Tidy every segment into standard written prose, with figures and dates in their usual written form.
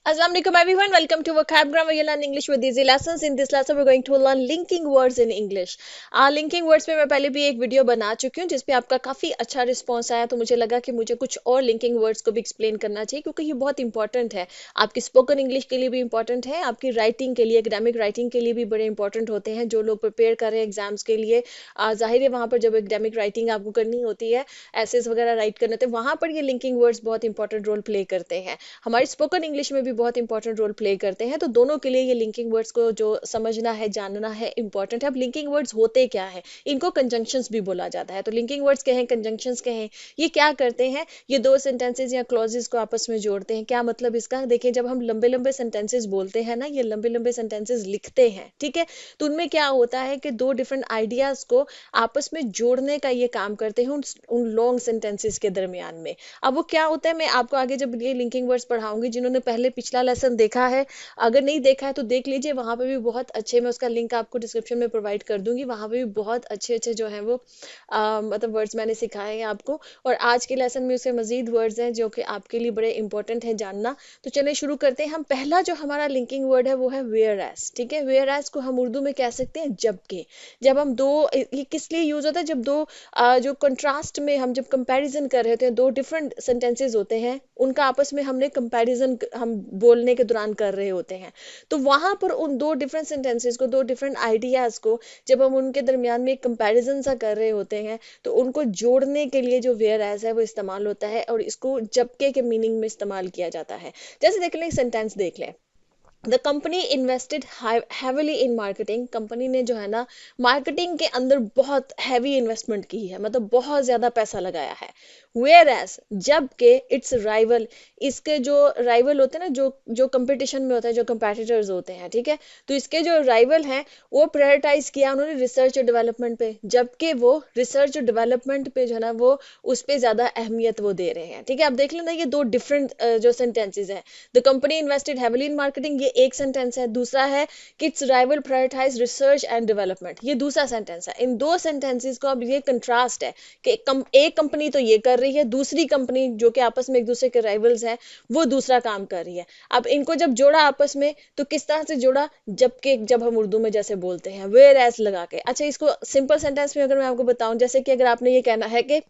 Assalamu alaikum everyone. Welcome to Vocab Grammar. You learn English with easy lessons. In this lesson, we're going to learn linking words in English. Linking words पे मैं पहले भी एक video बना चुकी हूँ जिसपे आपका काफ़ी अच्छा रिस्पॉन्स आया, तो मुझे लगा कि मुझे कुछ और लिंकिंग वर्ड्स को भी एक्सप्लेन करना चाहिए क्योंकि ये बहुत इंपॉर्टेंट है। आपकी स्पोकन इंग्लिश के लिए भी इंपॉर्टेंट है, आपकी राइटिंग के लिए, एकेडमिक राइटिंग के लिए भी बड़े इंपॉर्टेंट होते हैं। जो लोग प्रिपेयर कर रहे हैं एग्जाम्स के लिए, जाहिर है वहाँ पर जब एकेडमिक राइटिंग आपको करनी होती है, एसेस वगैरह राइट करने होते हैं, वहाँ पर ये लिंकिंग वर्ड्स बहुत इंपॉर्टेंट रोल प्ले करते हैं। हमारी स्पोकन इंग्लिश में भी बहुत इंपॉर्टेंट रोल प्ले करते हैं, तो दोनों के लिए ये लिंकिंग वर्ड्स को जो समझना है, जानना है, इंपॉर्टेंट है। अब लिंकिंग वर्ड्स होते क्या है, इनको कंजंक्शंस भी बोला जाता है। तो लिंकिंग वर्ड्स कहें, कंजंक्शंस कहें, ये क्या करते हैं, ये दो सेंटेंसेस या क्लॉजेस को आपस में जोड़ते हैं। क्या मतलब इसका, देखिए जब हम लंबे लंबे सेंटेंसेस बोलते हैं ना, ये लंबे लंबे सेंटेंसेस लिखते हैं, ठीक है, तो उनमें क्या होता है कि दो डिफरेंट आइडियाज को आपस में जोड़ने का ये काम करते हैं उन लॉन्ग सेंटेंसेस के दरमियान में। अब वो क्या होता है, मैं आपको आगे जब ये लिंकिंग वर्ड्स पढ़ाऊंगी, जिन्होंने पहले पिछला लेसन देखा है, अगर नहीं देखा है तो देख लीजिए, वहां पे भी बहुत अच्छे, मैं उसका लिंक आपको डिस्क्रिप्शन में प्रोवाइड कर दूंगी, वहां पे भी बहुत अच्छे अच्छे जो है वो मतलब वर्ड्स मैंने सिखाए हैं आपको। और आज के लेसन में उसके मजीद वर्ड्स हैं जो कि आपके लिए बड़े इंपॉर्टेंट हैं जानना। तो चलिए शुरू करते हैं। हम पहला जो हमारा लिंकिंग वर्ड है वो है वेयर एज, ठीक है। वेयर एज को हम उर्दू में कह सकते हैं जबकि। जब हम दो, ये किस लिए यूज होता है, जब दो जो कंट्रास्ट में हम जब कंपैरिजन कर रहे होते हैं, दो डिफरेंट सेंटेंसेस होते हैं, उनका आपस में हमने कंपैरिजन हम बोलने के दौरान कर रहे होते हैं, तो वहां पर उन दो डिफरेंट सेंटेंसेस को, दो डिफरेंट आइडियाज को जब हम उनके दरमियान में एक कंपैरिजन सा कर रहे होते हैं, तो उनको जोड़ने के लिए जो वेयर एज है वो इस्तेमाल होता है, और इसको जबकि के मीनिंग में इस्तेमाल किया जाता है। जैसे देख लें, सेंटेंस देख लें, the company invested heavily in marketing. Company ने जो है ना, मार्केटिंग के अंदर बहुत हैवी इन्वेस्टमेंट की है, मतलब बहुत ज्यादा पैसा लगाया है। वेयर एज, जबकि इट्स राइवल, इसके जो राइवल होते हैं ना, जो कंपटीशन में होता है, जो कंपेटिटर्स होते हैं, ठीक है, तो इसके जो राइवल हैं वो प्रायोरिटाइज किया उन्होंने रिसर्च और डेवलपमेंट पे, जबकि वो रिसर्च और डेवलपमेंट पे जो है ना वो उस पर ज्यादा अहमियत वो दे रहे हैं, ठीक है। आप देख लेना, ये दो डिफरेंट जो सेंटेंसेज हैं। The company invested heavily in marketing, ये एक सेंटेंस है। दूसरा है कि its rival prioritise research and development, ये दूसरा सेंटेंस है। इन दो सेंटेंसेस को अब ये कंट्रास्ट है कि एक कंपनी तो ये कर रही है, दूसरी कंपनी जो कि आपस में एक दूसरे के राइवल्स हैं, वो दूसरा काम कर रही है। अब इनको जब जोड़ा आपस में, तो किस तरह से जोड़ा, जबकि जब हम उर्दू में जैसे बोलते हैं वेयर एज लगा के। अच्छा, इसको सिंपल सेंटेंस में अगर मैं आपको बताऊं, जैसे कि अगर आपने ये कहना है कि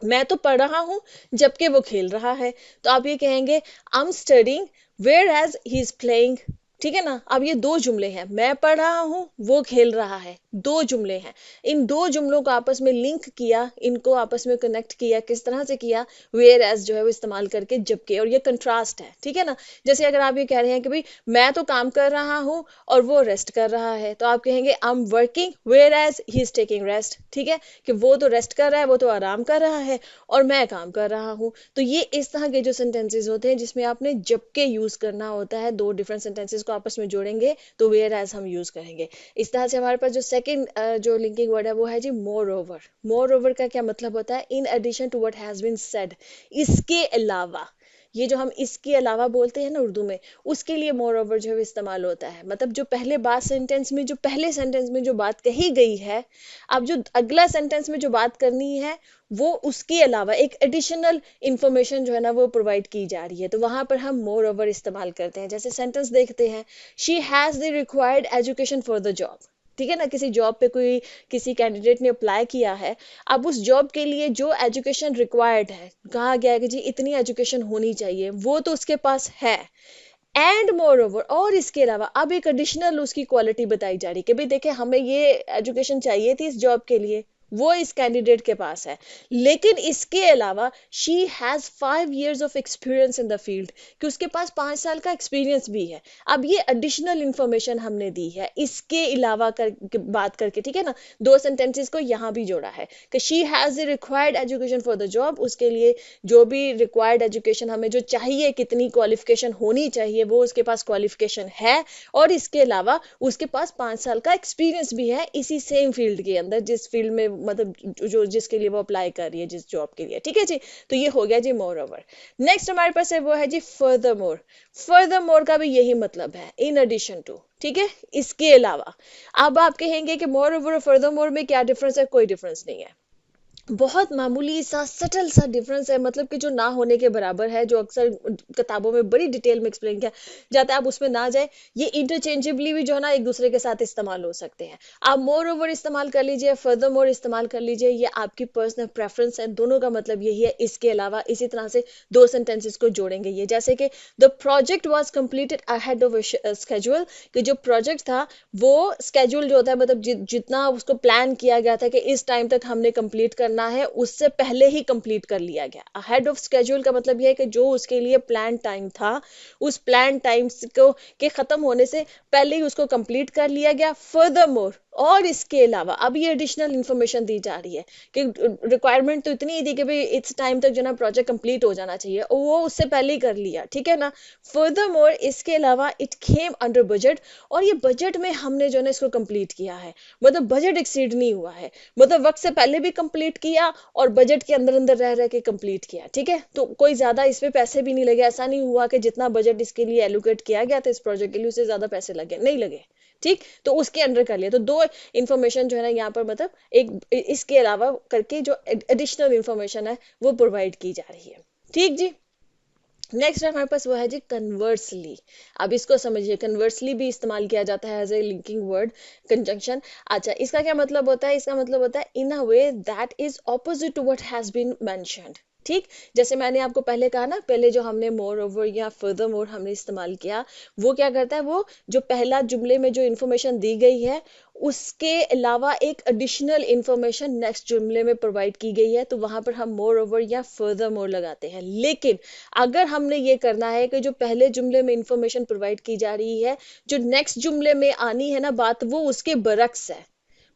मैं तो पढ़ रहा हूं जबकि वो खेल रहा है, तो आप ये कहेंगे I am studying whereas he is playing, ठीक है ना। अब ये दो जुमले हैं, मैं पढ़ रहा हूं, वो खेल रहा है, दो जुमले हैं। इन दो जुमलों को आपस में लिंक किया, इनको आपस में कनेक्ट किया, किस तरह से किया, वेयर एज जो है वो इस्तेमाल करके जबकि, और ये कंट्रास्ट है, ठीक है ना। जैसे अगर आप ये कह रहे हैं कि भाई मैं तो काम कर रहा हूं और वो रेस्ट कर रहा है, तो आप कहेंगे I am working whereas he is taking rest, ठीक है, कि वो तो रेस्ट कर रहा है, वो तो आराम कर रहा है, और मैं काम कर रहा हूं। तो ये इस तरह के जो सेंटेंसेस होते हैं जिसमें आपने जबकि यूज करना होता है, दो डिफरेंट सेंटेंसेस को आपस में जोड़ेंगे तो वेयर एज हम यूज करेंगे। इस तरह से हमारे पास जो सेकंड जो लिंकिंग वर्ड है वो है जी मोर ओवर। मोर ओवर का क्या मतलब होता है, in addition to what has been said, इसके अलावा। ये जो हम इसके अलावा बोलते हैं ना उर्दू में, उसके लिए मोर ओवर जो है इस्तेमाल होता है। मतलब जो पहले बात सेंटेंस में, जो पहले सेंटेंस में जो बात कही गई है, अब जो अगला सेंटेंस में जो बात करनी है, वो उसके अलावा एक एडिशनल इंफॉर्मेशन जो है ना वो प्रोवाइड की जा रही है, तो वहां पर हम मोर ओवर इस्तेमाल करते हैं। जैसे सेंटेंस देखते हैं, she has the required education for the job, ठीक है ना, किसी जॉब पे कोई, किसी कैंडिडेट ने अप्लाई किया है। अब उस जॉब के लिए जो एजुकेशन रिक्वायर्ड है, कहा गया है कि जी इतनी एजुकेशन होनी चाहिए, वो तो उसके पास है। एंड मोर ओवर, और इसके अलावा अब एक एडिशनल उसकी क्वालिटी बताई जा रही है कि भाई देखिए हमें ये एजुकेशन चाहिए थी इस जॉब के लिए, वो इस कैंडिडेट के पास है, लेकिन इसके अलावा she has 5 years of experience in the field, कि उसके पास 5 साल का एक्सपीरियंस भी है। अब ये एडिशनल इंफॉर्मेशन हमने दी है इसके अलावा बात करके, ठीक है ना। दो सेंटेंसेस को यहाँ भी जोड़ा है कि she has the required education for the job, उसके लिए जो भी रिक्वायर्ड एजुकेशन हमें जो चाहिए, कितनी क्वालिफिकेशन होनी चाहिए, वो उसके पास क्वालिफिकेशन है, और इसके अलावा उसके पास 5 साल का एक्सपीरियंस भी है इसी सेम फील्ड के अंदर, जिस फील्ड में मतलब जो जिसके लिए वो अप्लाई कर रही है, जिस जॉब के लिए, ठीक है जी। तो ये हो गया जी मोर ओवर। नेक्स्ट हमारे पास है वो है जी फर्दर मोर। फर्दर मोर का भी यही मतलब है, इन एडिशन टू, ठीक है, इसके अलावा। अब आप कहेंगे कि मोर ओवर और फर्दर मोर में क्या डिफरेंस है, कोई डिफरेंस नहीं है। बहुत मामूली सा सटल सा डिफरेंस है, मतलब कि जो ना होने के बराबर है, जो अक्सर किताबों में बड़ी डिटेल में एक्सप्लेन किया जाता है, आप उसमें ना जाए। ये इंटरचेंजेबली भी जो है ना एक दूसरे के साथ इस्तेमाल हो सकते हैं। आप मोर ओवर इस्तेमाल कर लीजिए, फर्दर मोर इस्तेमाल कर लीजिए, ये आपकी पर्सनल प्रेफरेंस है। दोनों का मतलब यही है। इसके अलावा इसी तरह से दो सेंटेंसेस को जोड़ेंगे, ये जैसे कि the project was completed ahead of schedule, कि जो प्रोजेक्ट था वो स्केड्यूल जो होता है, मतलब जितना उसको प्लान किया गया था कि इस टाइम तक हमने कंप्लीट करना है, उससे पहले ही कंप्लीट कर लिया गया। अहेड ऑफ स्केड्यूल का मतलब यह है कि जो उसके लिए प्लान टाइम था, उस प्लान टाइम को के खत्म होने से पहले ही उसको कंप्लीट कर लिया गया। फर्दर मोर, और इसके अलावा अब ये एडिशनल इंफॉर्मेशन दी जा रही है कि रिक्वायरमेंट तो इतनी ही थी कि भाई इस टाइम तक जो ना प्रोजेक्ट कंप्लीट हो जाना चाहिए, और वो उससे पहले ही कर लिया, ठीक है ना। फर्दर मोर, इसके अलावा इट केम अंडर बजट, और ये बजट में हमने जो है इसको कंप्लीट किया है, मतलब बजट एक्सीड नहीं हुआ है, मतलब वक्त से पहले भी कंप्लीट किया और बजट के अंदर अंदर रह रह के कंप्लीट किया, ठीक है। तो कोई ज्यादा इसमें पैसे भी नहीं लगे, ऐसा नहीं हुआ कि जितना बजट इसके लिए एलोकेट किया गया था इस प्रोजेक्ट के लिए उससे ज्यादा पैसे लगे, नहीं लगे, ठीक। तो उसके अंडर कर लिया। तो दो इंफॉर्मेशन जो है ना यहाँ पर, मतलब एक इसके अलावा करके जो एडिशनल इंफॉर्मेशन है वो प्रोवाइड की जा रही है, ठीक जी। नेक्स्ट हमारे पास वो है जी कन्वर्सली। अब इसको समझिए, कन्वर्सली भी इस्तेमाल किया जाता है as a linking word conjunction. अच्छा, इसका क्या मतलब होता है? इसका मतलब होता है in a way that is opposite to what has been mentioned, ठीक। जैसे मैंने आपको पहले कहा ना, पहले जो हमने मोर ओवर या फर्दर मोर हमने इस्तेमाल किया, वो क्या करता है, वो जो पहला जुमले में जो इंफॉर्मेशन दी गई है उसके अलावा एक एडिशनल इंफॉर्मेशन नेक्स्ट जुमले में प्रोवाइड की गई है, तो वहां पर हम मोर ओवर या फर्दर मोर लगाते हैं। लेकिन अगर हमने ये करना है कि जो पहले जुमले में इंफॉर्मेशन प्रोवाइड की जा रही है, जो नेक्स्ट जुमले में आनी है ना बात, वो उसके बरक्स है,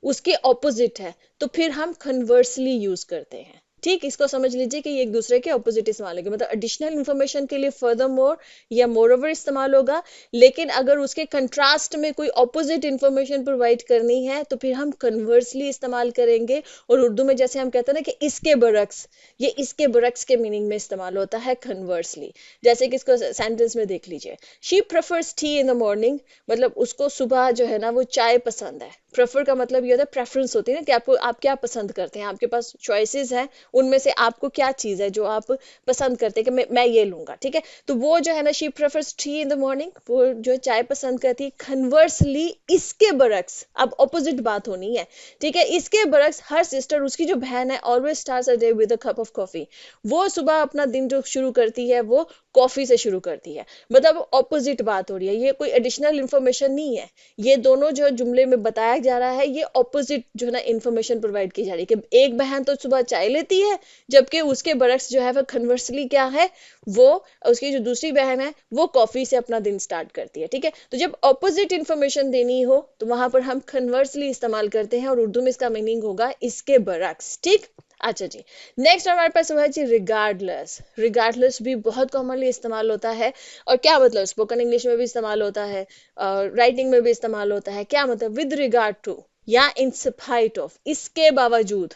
उसके ऑपोजिट है, तो फिर हम कन्वर्सली यूज करते हैं, ठीक। इसको समझ लीजिए कि ये एक दूसरे के ऑपोजिट इस्तेमाल होंगे, मतलब एडिशनल इंफॉर्मेशन के लिए फर्दर मोर या मोर ओवर इस्तेमाल होगा, लेकिन अगर उसके कंट्रास्ट में कोई ऑपोजिट इंफॉर्मेशन प्रोवाइड करनी है तो फिर हम कन्वर्सली इस्तेमाल करेंगे। और उर्दू में जैसे हम कहते हैं ना कि इसके बरक्स, ये इसके बरक्स के मीनिंग में इस्तेमाल होता है कन्वर्सली। जैसे कि इसको सेंटेंस में देख लीजिए, she prefers T in the morning, मतलब उसको सुबह जो है ना वो चाय पसंद है। प्रेफर का मतलब ये होता है, प्रेफरेंस होती है ना कि आपको आप क्या पसंद करते हैं, आपके पास चॉइसेस हैं, उनमें से आपको क्या चीज है जो आप पसंद करते हैं कि मैं ये लूंगा, ठीक है। तो वो जो है ना, she prefers T in the morning, वो जो चाय पसंद करती है। कन्वर्सली, इसके बरक्स, अब ऑपोजिट बात होनी है, ठीक है। इसके बरक्स हर सिस्टर, उसकी जो बहन है, always starts a day with a cup of coffee, वो सुबह अपना दिन जो शुरू करती है वो कॉफी से शुरू करती है, मतलब ऑपोजिट बात हो रही है। ये कोई एडिशनल इंफॉर्मेशन नहीं है, ये दोनों जो जुमले में बताया जा रहा है ये ऑपोजिट जो है ना इंफॉर्मेशन प्रोवाइड की जा रही है कि एक बहन तो सुबह चाय लेती है, जबकि उसके बरक्स जो है वो कन्वर्सली क्या है, वो उसकी जो दूसरी बहन है वो कॉफी से अपना दिन स्टार्ट करती है, ठीक है। तो जब ऑपोजिट इंफॉर्मेशन देनी हो तो वहां पर हम कन्वर्सली इस्तेमाल करते हैं, और उर्दू में इसका मीनिंग होगा इसके बरक्स, ठीक। अच्छा जी, नेक्स्ट हमारे पास हुआ है जी रिगार्डलेस। रिगार्डलेस भी बहुत कॉमनली इस्तेमाल होता है, और क्या मतलब स्पोकन इंग्लिश में भी इस्तेमाल होता है, राइटिंग में भी इस्तेमाल होता है। क्या मतलब? विद रिगार्ड टू या इन स्पाइट ऑफ, इसके बावजूद,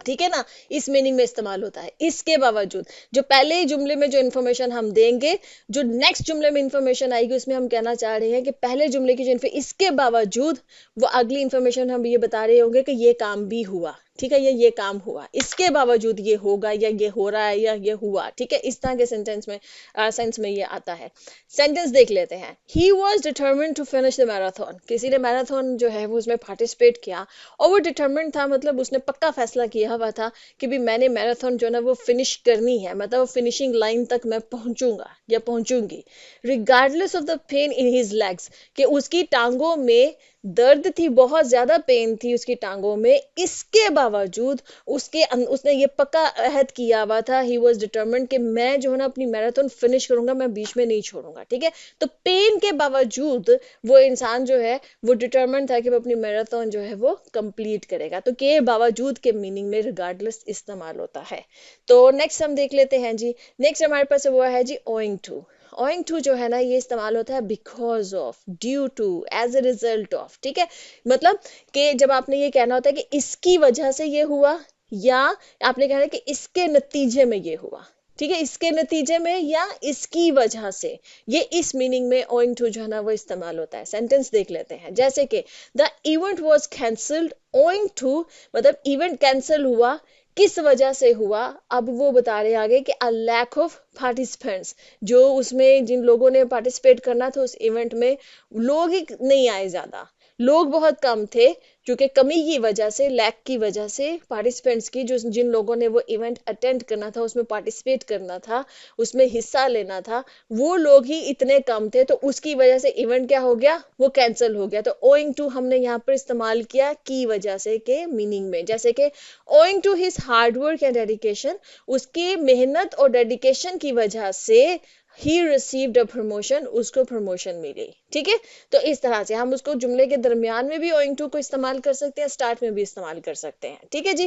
ठीक है ना, इस मीनिंग में इस्तेमाल होता है। इसके बावजूद, जो पहले ही जुमले में जो इंफॉर्मेशन हम देंगे, जो नेक्स्ट जुमले में इंफॉर्मेशन आएगी उसमें हम कहना चाह रहे हैं कि पहले जुमले की जो इसके बावजूद, वो अगली इंफॉर्मेशन हम ये बता रहे होंगे कि ये काम भी हुआ, ठीक है, ये काम हुआ, इसके बावजूद ये होगा, या ये हो रहा है, या ये हुआ, ठीक है। इस तरह के सेंस में ये आता है। सेंटेंस देख लेते हैं। He was determined to finish the marathon, किसी ने मैराथन जो है वो उसमें पार्टिसिपेट किया, और वो डिटर्मिन्ड था, मतलब उसने पक्का फैसला किया हुआ था कि भी मैंने मैराथन जो है ना वो फिनिश करनी है, मतलब फिनिशिंग लाइन तक मैं पहुंचूंगा या पहुंचूंगी। Regardless of the pain in his legs, कि उसकी टांगों में दर्द थी, बहुत ज्यादा पेन थी उसकी टांगों में, इसके बावजूद उसने ये पक्का अहद किया हुआ था, ही वॉज डिटर्मिन्ड कि मैं जो है ना अपनी मैराथन फिनिश करूंगा, मैं बीच में नहीं छोड़ूंगा, ठीक है। तो पेन के बावजूद वो इंसान जो है वो डिटर्मिन्ड था कि वो अपनी मैराथन जो है वो कंप्लीट करेगा। तो के बावजूद के मीनिंग में रिगार्डलेस इस्तेमाल होता है। तो नेक्स्ट हम देख लेते हैं जी। नेक्स्ट हमारे पास वो है जी ओइंग टू। ओइंग टू जो है ना ये इस्तेमाल होता है because of, due to, as a result of, ठीक है। मतलब कि जब आपने ये कहना होता है कि इसकी वजह से ये हुआ, या आपने कहना है कि इसके नतीजे में ये हुआ, ठीक है, इसके नतीजे में या इसकी वजह से, ये इस मीनिंग में ओइंग टू जो है ना वो इस्तेमाल होता है। सेंटेंस देख लेते हैं, जैसे कि the event was cancelled owing to, मतलब इवेंट कैंसिल हुआ, किस वजह से हुआ। अब वो बता रहे हैं आगे कि अ लैक ऑफ पार्टिसिपेंट्स, जो उसमें जिन लोगों ने पार्टिसिपेट करना था उस इवेंट में, लोग ही नहीं आए ज्यादा, लोग बहुत कम थे, क्योंकि कमी की वजह से, लैक की वजह से, पार्टिसिपेंट्स की, जो जिन लोगों ने वो इवेंट अटेंड करना था, उसमें पार्टिसिपेट करना था, उसमें हिस्सा लेना था, वो लोग ही इतने कम थे, तो उसकी वजह से इवेंट क्या हो गया, वो कैंसिल हो गया। तो ओइंग टू हमने यहाँ पर इस्तेमाल किया की वजह से के मीनिंग में, जैसे कि owing to his hard work and dedication, उसकी मेहनत और डेडिकेशन की वजह से he received a promotion, उसको प्रमोशन मिली। ठीक है, तो इस तरह से हम उसको जुमले के दरमियान में भी owing to को इस्तेमाल कर सकते हैं, स्टार्ट में भी इस्तेमाल कर सकते हैं। ठीक है जी,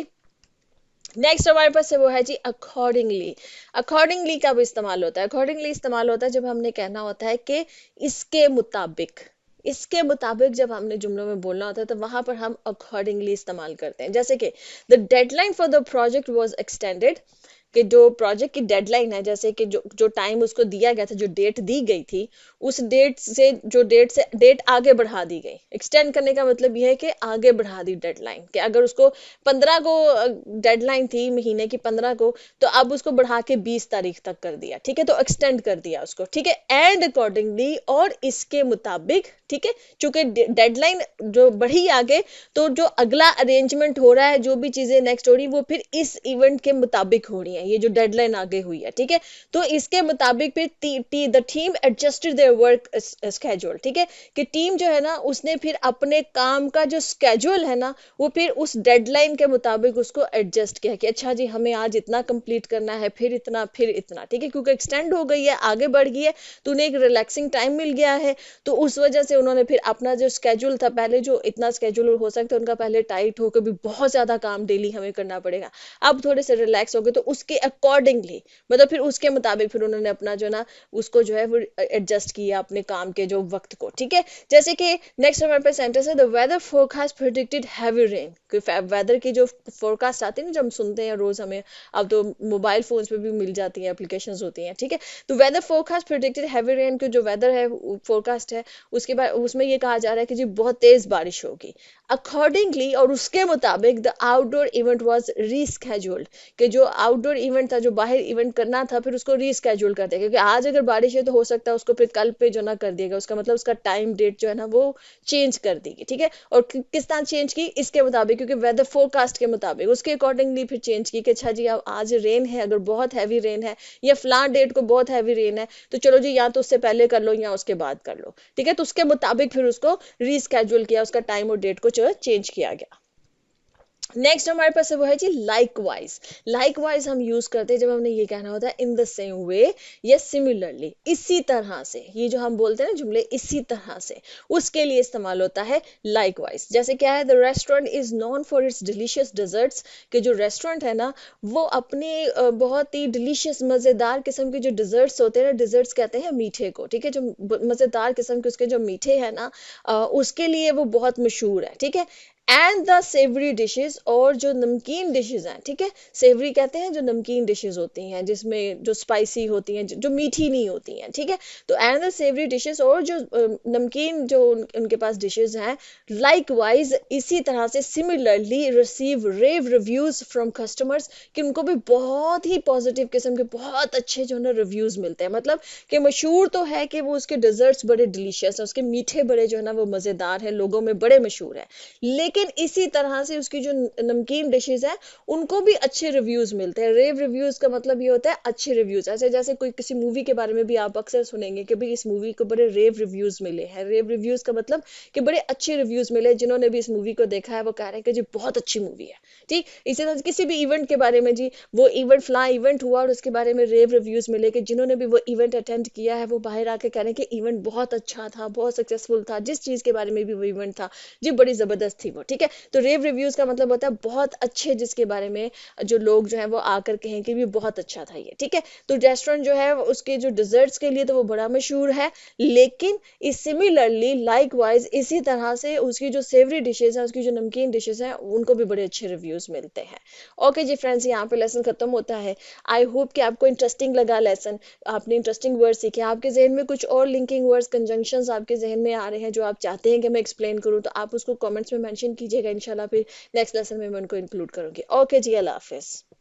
नेक्स्ट हमारे पास है वो है जी अकॉर्डिंगली। अकॉर्डिंगली कब इस्तेमाल होता है? अकॉर्डिंगली इस्तेमाल होता है जब हमने कहना होता है कि इसके मुताबिक, इसके मुताबिक जब हमने जुमलों में बोलना होता है तो वहां पर हम अकॉर्डिंगली इस्तेमाल करते हैं। जैसे कि the deadline for the project was extended, कि जो प्रोजेक्ट की डेडलाइन है, जैसे कि जो टाइम उसको दिया गया था, जो डेट दी गई थी, उस डेट से, जो डेट आगे बढ़ा दी गई। एक्सटेंड करने का मतलब यह है कि आगे बढ़ा दी डेडलाइन, कि अगर उसको 15 को डेडलाइन थी, महीने की 15 को, तो अब उसको बढ़ा के 20 तारीख तक कर दिया। ठीक है, तो एक्सटेंड कर दिया उसको। ठीक है, एंड अकॉर्डिंगली, और इसके मुताबिक। ठीक है, चूंकि डेडलाइन जो बढ़ी आगे, तो जो अगला अरेंजमेंट हो रहा है, जो भी चीजें नेक्स्ट हो रही है, वो फिर इस इवेंट के मुताबिक हो रही है, ये जो डेडलाइन आगे हुई है। ठीक है, तो इसके मुताबिक फिर the team adjusted their work schedule. ठीक है, कि टीम जो है ना, उसने फिर अपने काम का जो स्केड्यूल है ना, वो फिर उस डेडलाइन के मुताबिक उसको एडजस्ट किया कि अच्छा जी हमें आज इतना कंप्लीट करना है, फिर इतना, फिर इतना। ठीक है, क्योंकि एक्सटेंड हो गई है, आगे बढ़ गई है, तो उन्हें एक रिलैक्सिंग टाइम मिल गया है, तो उस वजह से उन्होंने फिर अपना जो स्केड्यूल था, पहले जो इतना स्केड्यूल हो सकता है उनका पहले टाइट होकर भी बहुत ज्यादा काम डेली हमें करना पड़ेगा, अब थोड़े से रिलैक्स हो गए, तो उसके अकॉर्डिंगली, मतलब फिर उसके मुताबिक फिर उन्होंने अपना जो ना उसको जो है वो एडजस्ट किया अपने काम के जो वक्त को। ठीक है, जैसे कि नेक्स्ट हमारे पास सेंटेंस है the weather forecast predicted heavy rain. Weather की जो फोरकास्ट आती है ना, जब हम सुनते हैं रोज, हमें अब तो मोबाइल फोन पे भी मिल जाती हैं, एप्लीकेशन होती हैं। ठीक है, तो weather forecast predicted heavy rain, की जो वेदर है, फोरकास्ट है, उसके बाद उसमें ये कहा जा रहा है कि जी बहुत तेज बारिश होगी। अकॉर्डिंगली, और उसके मुताबिक, द आउटडोर इवेंट वाज रीस्केड्यूल्ड, कि जो आउटडोर इवेंट था, जो बाहर इवेंट करना था, फिर उसको रीस्केड्यूल कर दिया, क्योंकि आज अगर बारिश है तो हो सकता है उसको फिर कल पे जो ना कर दिएगा, उसका मतलब उसका टाइम डेट जो है ना वो चेंज कर देगी। ठीक है, और किस तरह चेंज की, इसके मुताबिक, क्योंकि वेदर फोरकास्ट के मुताबिक, उसके अकॉर्डिंगली फिर चेंज की कि अच्छा जी अब आज रेन है, अगर बहुत हैवी रेन है, या फलां डेट को बहुत हैवी रेन है, तो चलो जी या तो उससे पहले कर लो या उसके बाद कर लो। ठीक है, तो उसके मुताबिक फिर उसको रीस्केड्यूल किया, उसका टाइम और डेट को चेंज किया गया। नेक्स्ट हमारे पास है वो है जी लाइकवाइज। लाइकवाइज हम यूज करते हैं जब हमने ये कहना होता है इन द सेम वे या सिमिलरली, इसी तरह से, ये जो हम बोलते हैं ना जुमले इसी तरह से, उसके लिए इस्तेमाल होता है लाइकवाइज। जैसे क्या है, the restaurant is known for its delicious desserts, कि जो रेस्टोरेंट है ना, वो अपने बहुत ही डिलीशियस मजेदार किस्म के जो डिजर्ट्स होते हैं ना, डिजर्ट्स कहते हैं मीठे को। ठीक है, जो मजेदार किस्म के उसके जो मीठे है ना, उसके लिए वो बहुत मशहूर है। ठीक है, एंड द सेवरी डिशेज, और जो नमकीन डिशेज हैं। ठीक है, सेवरी कहते हैं जो नमकीन डिशेज होती हैं, जिसमें जो स्पाइसी होती हैं, जो मीठी नहीं होती हैं। ठीक है, तो एंड द सेवरी डिशेज, और जो नमकीन जो उनके पास डिशेज हैं, लाइकवाइज इसी तरह से, similarly receive rave reviews from customers, कि उनको भी बहुत ही पॉजिटिव किस्म के बहुत अच्छे जो है ना रिव्यूज मिलते हैं। मतलब कि मशहूर तो है कि वो उसके डिजर्ट्स बड़े डिलीशियस है, उसके मीठे बड़े जो है ना वो मजेदार है, लोगों में बड़े मशहूर है, लेकिन इसी तरह से उसकी जो नमकीन डिशेज है उनको भी अच्छे रिव्यूज मिलते हैं। रेव रिव्यूज का मतलब ये होता है अच्छे रिव्यूज। ऐसे जैसे कोई किसी मूवी के बारे में भी आप अक्सर सुनेंगे कि भाई इस मूवी को बड़े रेव रिव्यूज मिले हैं। रेव रिव्यूज का मतलब कि बड़े अच्छे रिव्यूज मिले, जिन्होंने भी इस मूवी को देखा है वो कह रहे हैं कि जी बहुत अच्छी मूवी है। ठीक, इसी तरह किसी भी इवेंट के बारे में, जी वो इवेंट फला इवेंट हुआ और उसके बारे में रेव रिव्यूज मिले, कि जिन्होंने भी वो इवेंट अटेंड किया है वो बाहर आके कह रहे हैं कि इवेंट बहुत अच्छा था, बहुत सक्सेसफुल था, जिस चीज के बारे में भी वो इवेंट था जी बड़ी जबरदस्त थी वो। ठीक है। तो रेव रिव्यूज का मतलब होता है बहुत अच्छे, जिसके बारे में जो लोग जो है वो आकर कहें कि भी बहुत अच्छा था ये, ठीक है। तो रेस्टोरेंट जो है उसके जो डिजर्ट्स के लिए तो वो बड़ा मशहूर है, लेकिन इस सिमिलरली लाइक वाइज इसी तरह से उसकी जो सेवरी डिशेज हैं, उसकी जो नमकीन डिशेज हैं, उनको भी बड़े अच्छे रिव्यूज मिलते हैं। ओके जी फ्रेंड्स, यहाँ पे लेसन खत्म होता है। आई होप कि आपको इंटरेस्टिंग लगा लेसन, आपने इंटरेस्टिंग वर्ड सीखे। आपके जहन में कुछ और लिंकिंग वर्ड्स, कंजंक्शंस आपके जहन में आ रहे हैं जो आप चाहते हैं कि मैं एक्सप्लेन करूँ, तो आप उसको कमेंट्स में मेंशन कीजिएगा। इंशाल्लाह फिर नेक्स्ट लेसन में मैं उनको इंक्लूड करूंगी। ओके जी, अल्लाह हाफिज।